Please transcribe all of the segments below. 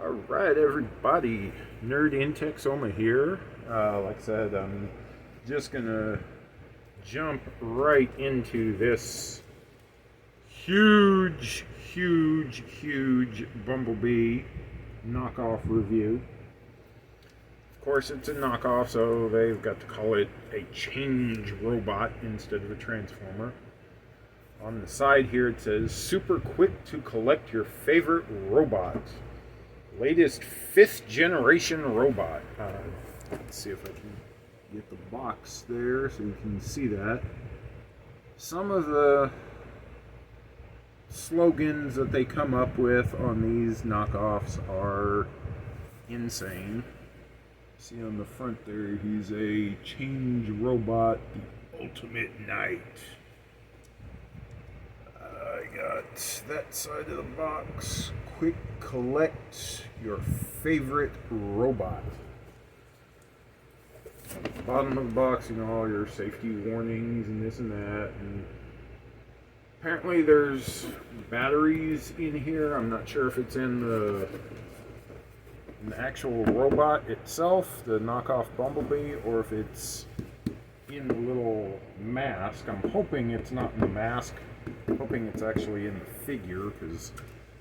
Alright, everybody, Nerd in Texoma here. Like I said, I'm just gonna jump right into this huge Bumblebee knockoff review. Of course, it's a knockoff, so they've got to call it a change robot instead of a transformer. On the side here, it says, super quick to collect your favorite robot. Latest 5th generation robot. Let's see if I can get the box there so you can see that. Some of the slogans that they come up with on these knockoffs are insane. See on the front there, he's a change robot, the ultimate knight. I got that side of the box. Quick collect your favorite robot. At the bottom of the box, you know, all your safety warnings and this and that. And apparently there's batteries in here. I'm not sure if it's in the actual robot itself, the knockoff Bumblebee, or if it's in the little mask. I'm hoping it's not in the mask. I'm hoping it's actually in the figure, because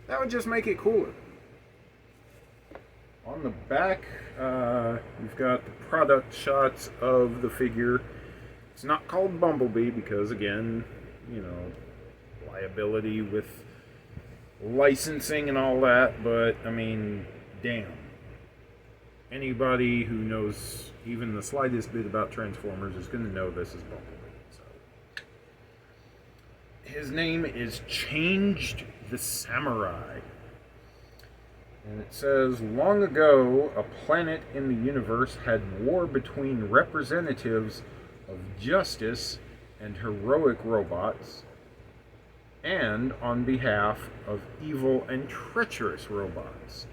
that would just make it cooler. On the back, you've got the product shots of the figure. It's not called Bumblebee because, again, you know, liability with licensing and all that, but, I mean, damn. Anybody who knows even the slightest bit about Transformers is going to know this is Bumblebee. His name is Changed the Samurai. And it says, long ago, a planet in the universe had war between representatives of justice and heroic robots, and on behalf of evil and treacherous robots.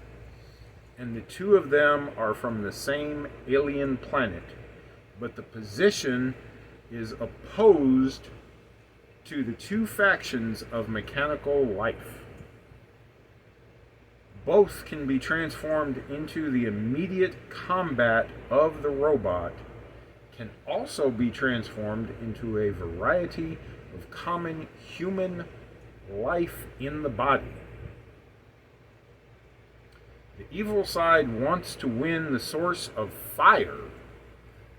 And the two of them are from the same alien planet, but the position is opposed to the two factions of mechanical life. Both can be transformed into the immediate combat of the robot, can also be transformed into a variety of common human life in the body. The evil side wants to win the source of fire,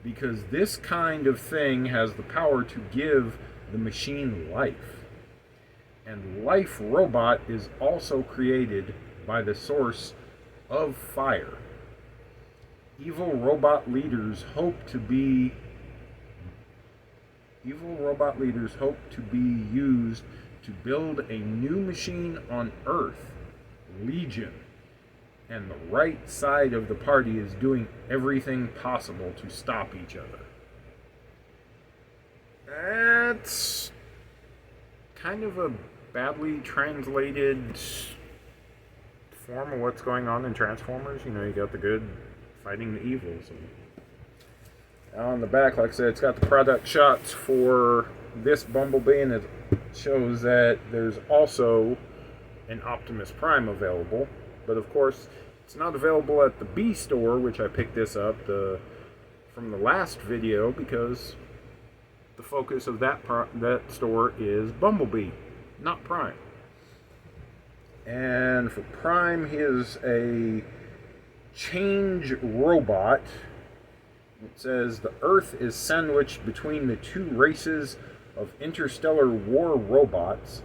because this kind of thing has the power to give the machine life. And life robot is also created by the source of fire. Evil robot leaders hope to be used to build a new machine on Earth, Legion. And the right side of the party is doing everything possible to stop each other. That's kind of a badly translated form of what's going on in Transformers. You know, you got the good fighting the evils. And on the back, like I said, it's got the product shots for this Bumblebee, and it shows that there's also an Optimus Prime available. But of course, it's not available at the Bee store, which I picked this up from the last video, because the focus of that store is Bumblebee, not Prime. And for Prime, he is a change robot. It says, the Earth is sandwiched between the two races of interstellar war robots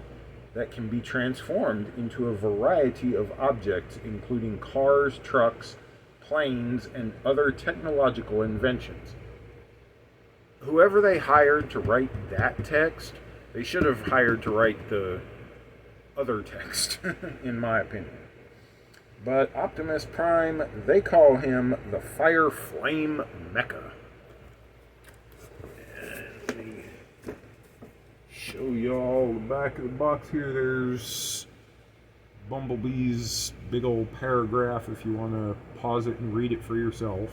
that can be transformed into a variety of objects, including cars, trucks, planes, and other technological inventions. Whoever they hired to write that text, they should have hired to write the other text, in my opinion. But Optimus Prime, they call him the Fire Flame Mecha. And let me show y'all the back of the box here. There's Bumblebee's big old paragraph if you want to pause it and read it for yourself.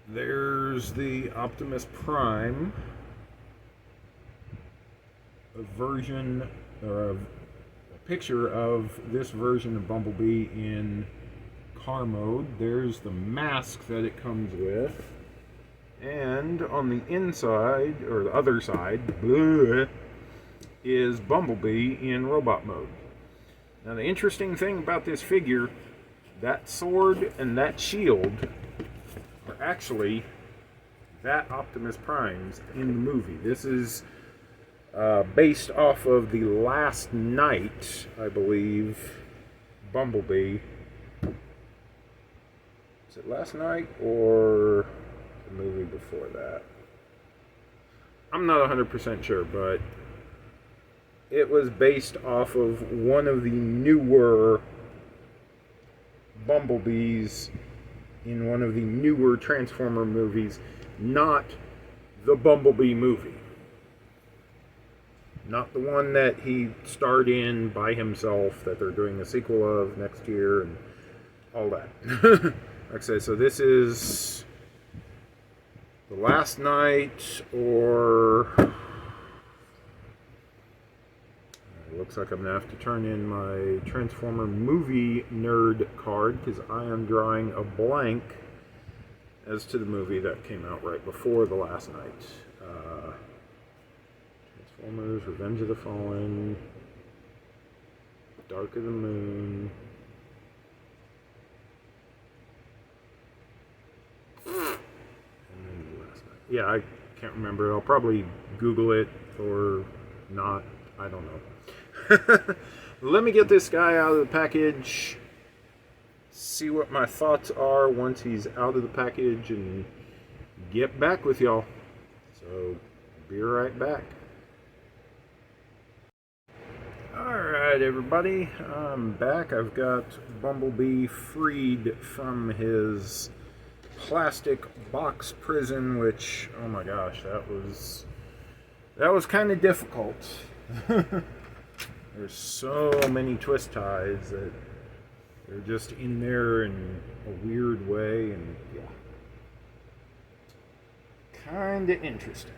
There's the Optimus Prime, a version, or a picture of this version of Bumblebee in car mode. There's the mask that it comes with. And on the inside, or the other side, is Bumblebee in robot mode. Now the interesting thing about this figure, that sword and that shield are actually that Optimus Prime's in the movie. This is based off of the Last Night, I believe, Bumblebee. Is it Last Night or the movie before that? I'm not 100% sure, but it was based off of one of the newer Bumblebees in one of the newer Transformer movies, not the Bumblebee movie. Not the one that he starred in by himself, that they're doing a sequel of next year and all that. Like I said, so this is The Last Night, or it looks like I'm going to have to turn in my Transformer movie nerd card, because I am drawing a blank as to the movie that came out right before The Last Night. Transformers, Revenge of the Fallen, Dark of the Moon. And then The Last Night. Yeah, I can't remember. I'll probably Google it or not. I don't know. Let me get this guy out of the package, see what my thoughts are once he's out of the package, and get back with y'all. So, be right back. Alright everybody, I'm back. I've got Bumblebee freed from his plastic box prison, which, oh my gosh, that was kind of difficult. There's so many twist ties that they're just in there in a weird way, and yeah, kind of interesting,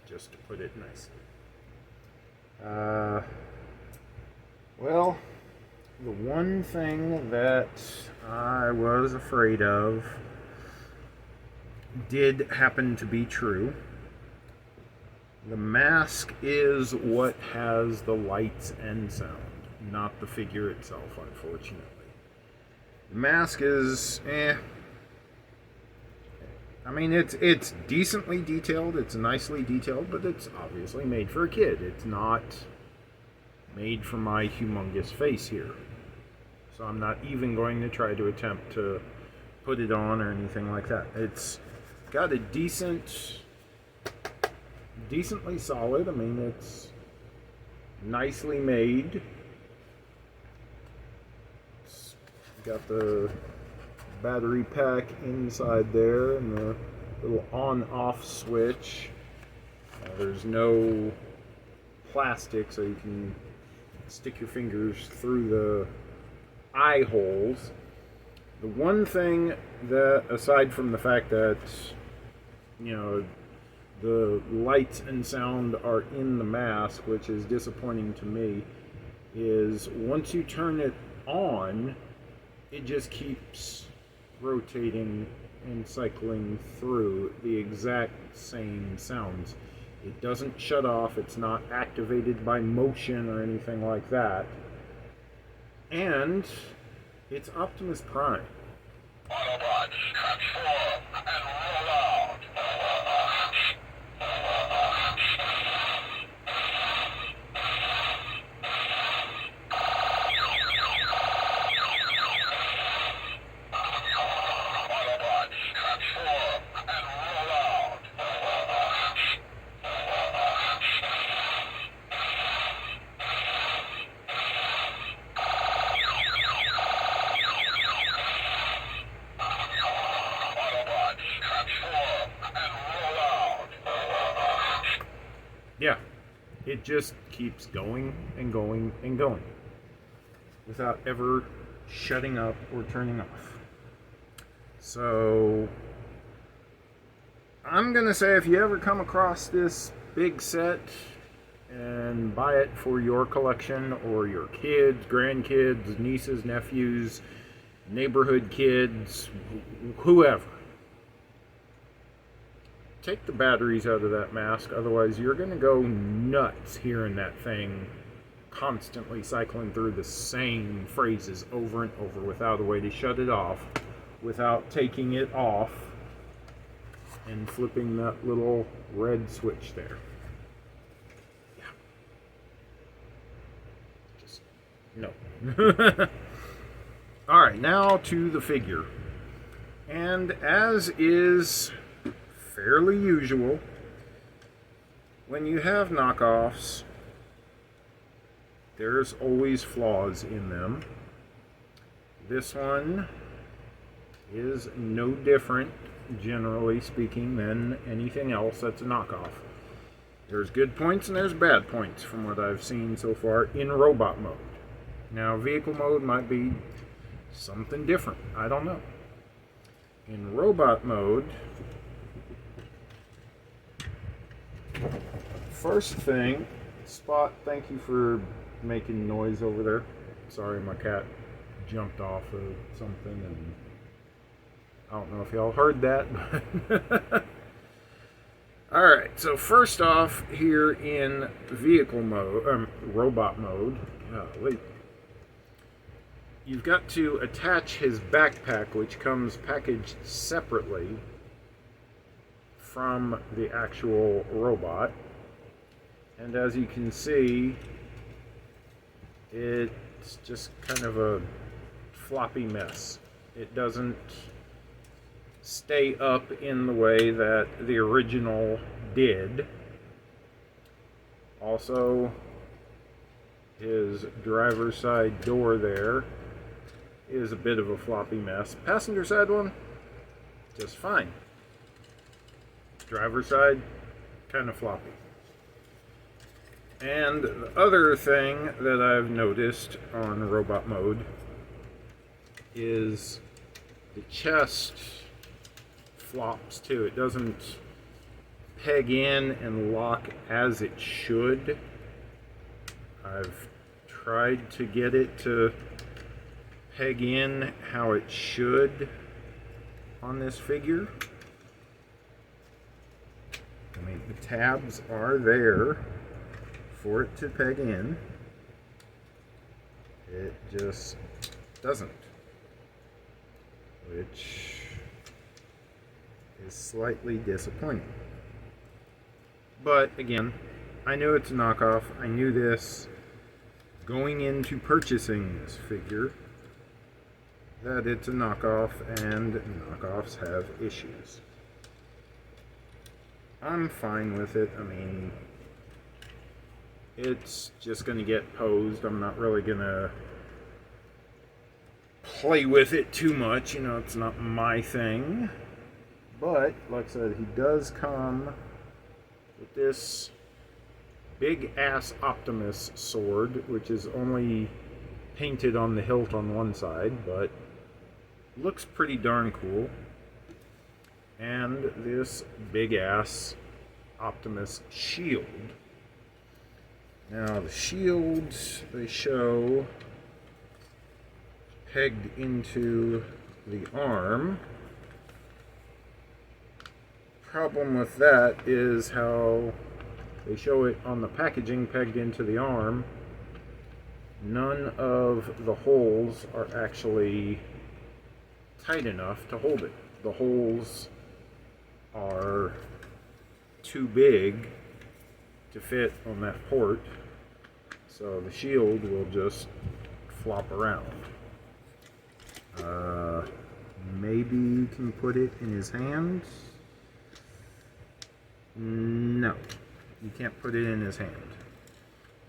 just to put it nicely. Well, the one thing that I was afraid of did happen to be true. The mask is what has the lights and sound, not the figure itself, unfortunately. The mask is, I mean, it's decently detailed, it's nicely detailed, but it's obviously made for a kid. It's not made for my humongous face here. So I'm not even going to try to attempt to put it on or anything like that. It's got a decently solid. I mean, it's nicely made. It's got the battery pack inside there and the little on-off switch. There's no plastic, so you can stick your fingers through the eye holes. The one thing that, aside from the fact that, you know, the lights and sound are in the mask, which is disappointing to me, is once you turn it on, it just keeps rotating and cycling through the exact same sounds. It doesn't shut off, it's not activated by motion or anything like that. And it's Optimus Prime. Autobots, transform and roll out. Autobots, transform and roll out. Yeah, it just keeps going and going and going without ever shutting up or turning off. So I'm gonna say, if you ever come across this big set and buy it for your collection or your kids, grandkids, nieces, nephews, neighborhood kids, whoever. Take the batteries out of that mask, otherwise you're going to go nuts hearing that thing constantly cycling through the same phrases over and over without a way to shut it off, without taking it off and flipping that little red switch there. Yeah. Just no. Alright, now to the figure. And as is fairly usual, when you have knockoffs, there's always flaws in them. This one is no different, generally speaking, than anything else that's a knockoff. There's good points and there's bad points from what I've seen so far in robot mode. Now, vehicle mode might be something different. I don't know. In robot mode, first thing, Spot, thank you for making noise over there. Sorry, my cat jumped off of something and I don't know if y'all heard that. Alright, so first off, here in vehicle mode, robot mode, golly, you've got to attach his backpack, which comes packaged separately from the actual robot. And as you can see, it's just kind of a floppy mess. It doesn't stay up in the way that the original did. Also, his driver's side door there is a bit of a floppy mess. Passenger side one, just fine. Driver's side, kind of floppy. And the other thing that I've noticed on robot mode is the chest flops too. It doesn't peg in and lock as it should. I've tried to get it to peg in how it should on this figure. I mean, the tabs are there for it to peg in. It just doesn't, which is slightly disappointing. But again, I knew it's a knockoff. I knew this going into purchasing this figure, that it's a knockoff and knockoffs have issues. I'm fine with it. I mean, it's just going to get posed. I'm not really going to play with it too much. You know, it's not my thing. But, like I said, he does come with this big-ass Optimus sword, which is only painted on the hilt on one side, but looks pretty darn cool. And this big-ass Optimus Shield. Now, the shields they show pegged into the arm. Problem with that is how they show it on the packaging pegged into the arm. None of the holes are actually tight enough to hold it. The holes are too big to fit on that port, so the shield will just flop around. Maybe you can put it in his hand. No, you can't put it in his hand.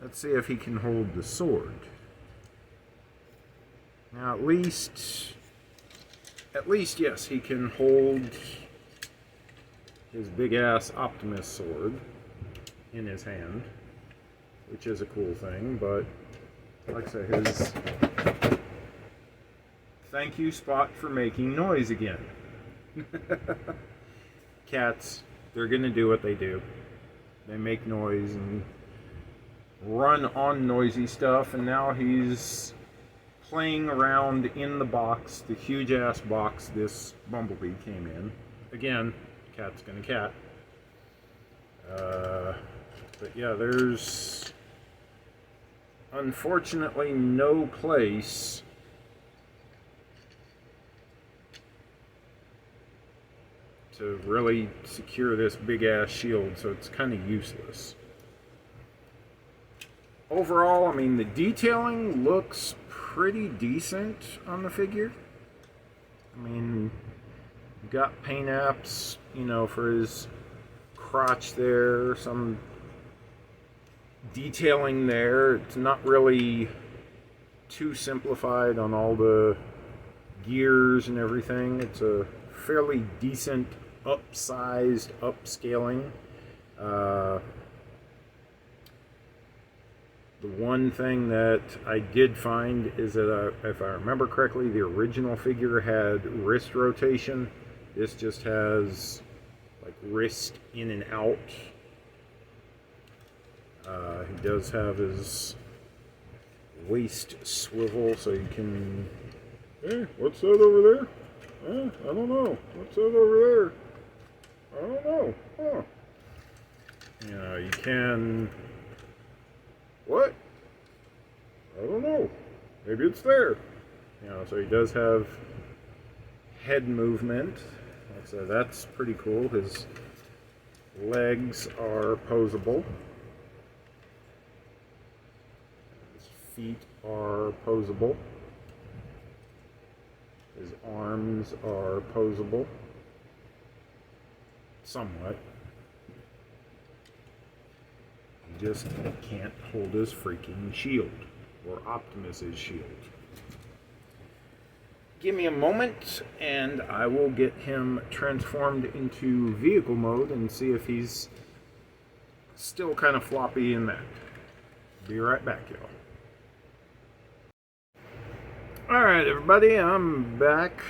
Let's see if he can hold the sword. Now, at least, yes, he can hold his big-ass Optimus sword in his hand, which is a cool thing, but like I say, his thank you, Spot, for making noise again. Cats, they're gonna do what they do. They make noise, and run on noisy stuff, and now he's playing around in the box, the huge ass box this Bumblebee came in. Again, cat's gonna cat. But yeah, there's unfortunately no place to really secure this big ass shield, so it's kind of useless. Overall, I mean, the detailing looks pretty decent on the figure. I mean, you've got paint apps, you know, for his crotch there, some detailing there. It's not really too simplified on all the gears and everything. It's a fairly decent upsized upscaling. The one thing that I did find is that, if I remember correctly, the original figure had wrist rotation. This just has like wrist in and out. He does have his waist swivel, so you can... Hey, what's that over there? I don't know. What's that over there? I don't know. Huh. You know, you can... What? I don't know. Maybe it's there. You know, so he does have head movement. So that's pretty cool. His legs are posable. His feet are posable. His arms are posable. Somewhat. He just can't hold his freaking shield. Or Optimus's shield. Give me a moment and I will get him transformed into vehicle mode and see if he's still kind of floppy in that. Be right back, y'all. Alright, everybody, I'm back.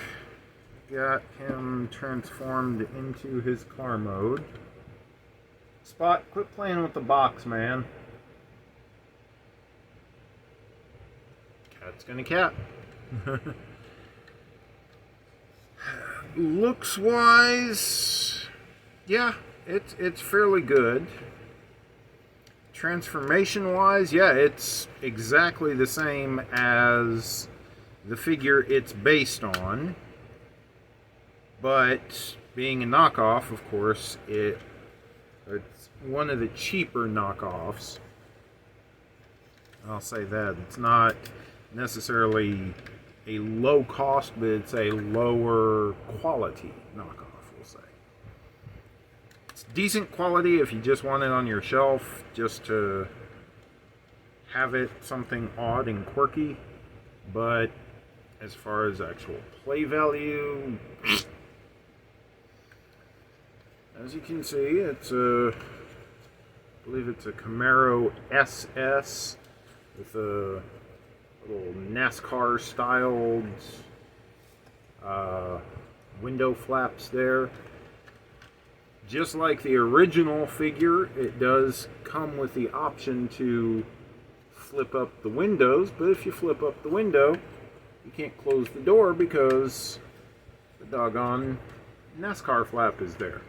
Got him transformed into his car mode. Spot, quit playing with the box, man. Cat's gonna cat. Looks wise, yeah, it's fairly good. Transformation wise, yeah, it's exactly the same as the figure it's based on, but being a knockoff, of course, it's one of the cheaper knockoffs. I'll say that. It's not necessarily a low cost, but it's a lower quality knockoff, we'll say. It's decent quality if you just want it on your shelf, just to have it something odd and quirky, but as far as actual play value, as you can see, it's a, I believe it's a Camaro SS with a little NASCAR styled window flaps there. Just like the original figure, it does come with the option to flip up the windows, but if you flip up the window, you can't close the door because the doggone NASCAR flap is there.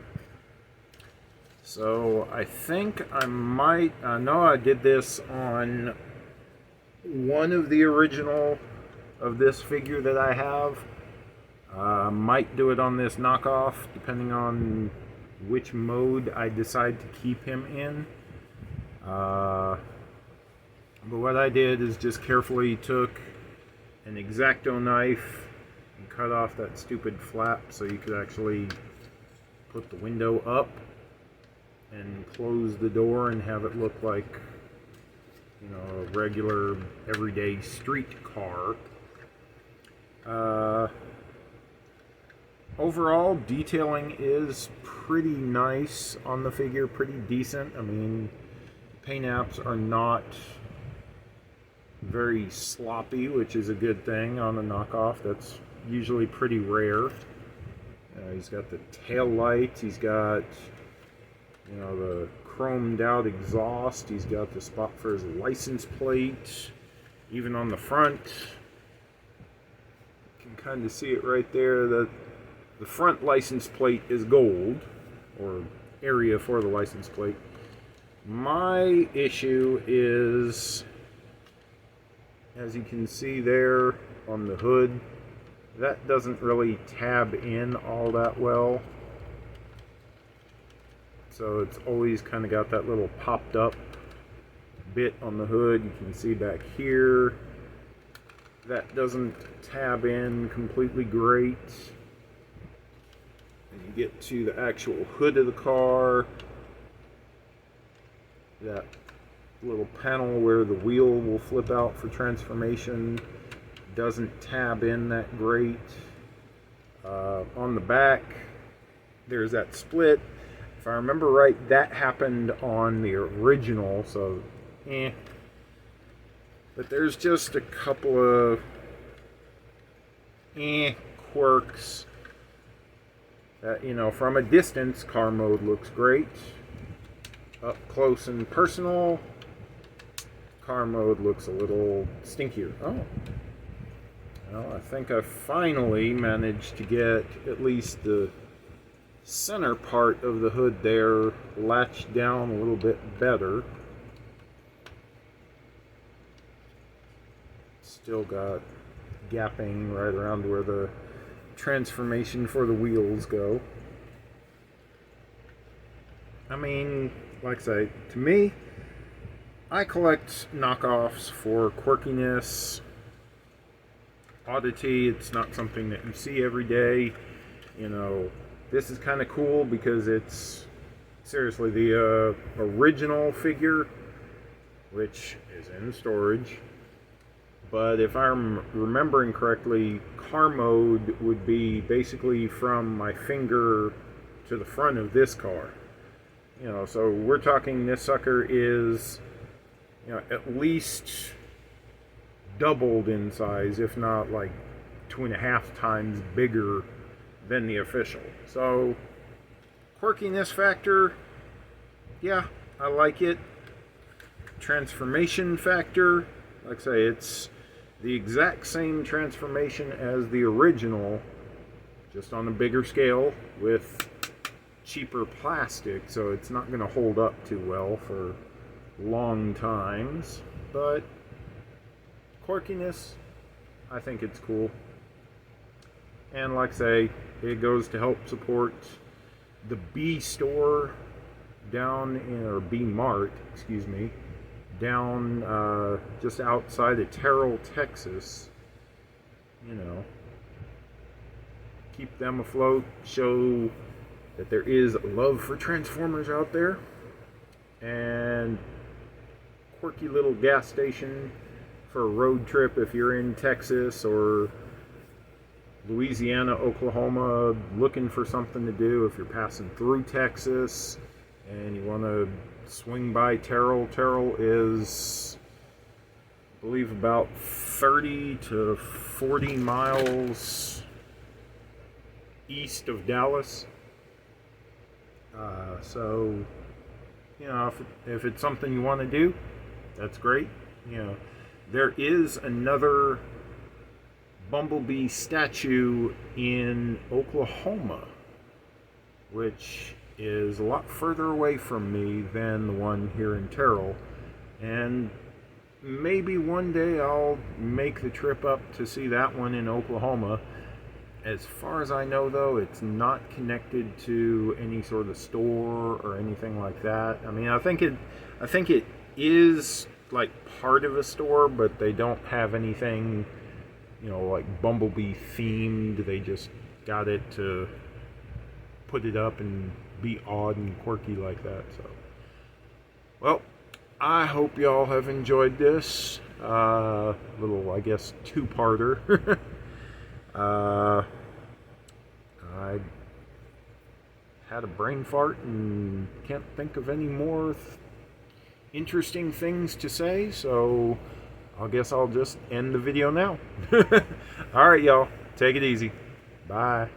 So I think I might, I know I did this on one of the original of this figure that I have. Might do it on this knockoff, depending on which mode I decide to keep him in. But what I did is just carefully took an X-Acto knife and cut off that stupid flap so you could actually put the window up and close the door and have it look like, you know, a regular everyday street car. Overall, detailing is pretty nice on the figure, pretty decent. I mean, paint apps are not very sloppy, which is a good thing on a knockoff. That's usually pretty rare. He's got the tail lights, he's got, you know, the chromed out exhaust. He's got the spot for his license plate. Even on the front, you can kind of see it right there that the front license plate is gold, or area for the license plate. My issue is, as you can see there on the hood, that doesn't really tab in all that well. So it's always kind of got that little popped up bit on the hood. You can see back here, that doesn't tab in completely great. And you get to the actual hood of the car, that little panel where the wheel will flip out for transformation doesn't tab in that great. On the back, there's that split. If I remember right, that happened on the original, so But there's just a couple of quirks that, you know, from a distance, car mode looks great. Up close and personal, car mode looks a little stinkier. Oh. Well, I think I finally managed to get at least the center part of the hood there latched down a little bit better. Still got gapping right around where the transformation for the wheels go. I mean, like I say, to me, I collect knockoffs for quirkiness, oddity. It's not something that you see every day. You know, this is kind of cool because it's seriously the original figure, which is in storage. But if I'm remembering correctly, car mode would be basically from my finger to the front of this car. You know, so we're talking this sucker is, you know, at least doubled in size, if not like 2.5 times bigger than the official. So, quirkiness factor, yeah, I like it. Transformation factor, like I say, it's the exact same transformation as the original, just on a bigger scale with cheaper plastic, so it's not going to hold up too well for long times. But quirkiness, I think it's cool. And like I say, it goes to help support the Bee store down in, or Bee Mart, excuse me, down just outside of Terrell, Texas. You know, keep them afloat, show that there is love for Transformers out there. And quirky little gas station for a road trip if you're in Texas or Louisiana, Oklahoma, looking for something to do. If you're passing through Texas and you want to swing by Terrell. Terrell is, I believe, about 30 to 40 miles east of Dallas. So, you know, if it's something you want to do, that's great. You know, there is another Bumblebee statue in Oklahoma, which is a lot further away from me than the one here in Terrell, and maybe one day I'll make the trip up to see that one in Oklahoma. As far as I know, though, it's not connected to any sort of store or anything like that. I mean, I think it is like part of a store, but they don't have anything, you know, like Bumblebee themed. They just got it to put it up and be odd and quirky like that. So, well, I hope y'all have enjoyed this little, I guess, two-parter. I had a brain fart and can't think of any more interesting things to say, so I guess I'll just end the video now. Alright, y'all. Take it easy. Bye.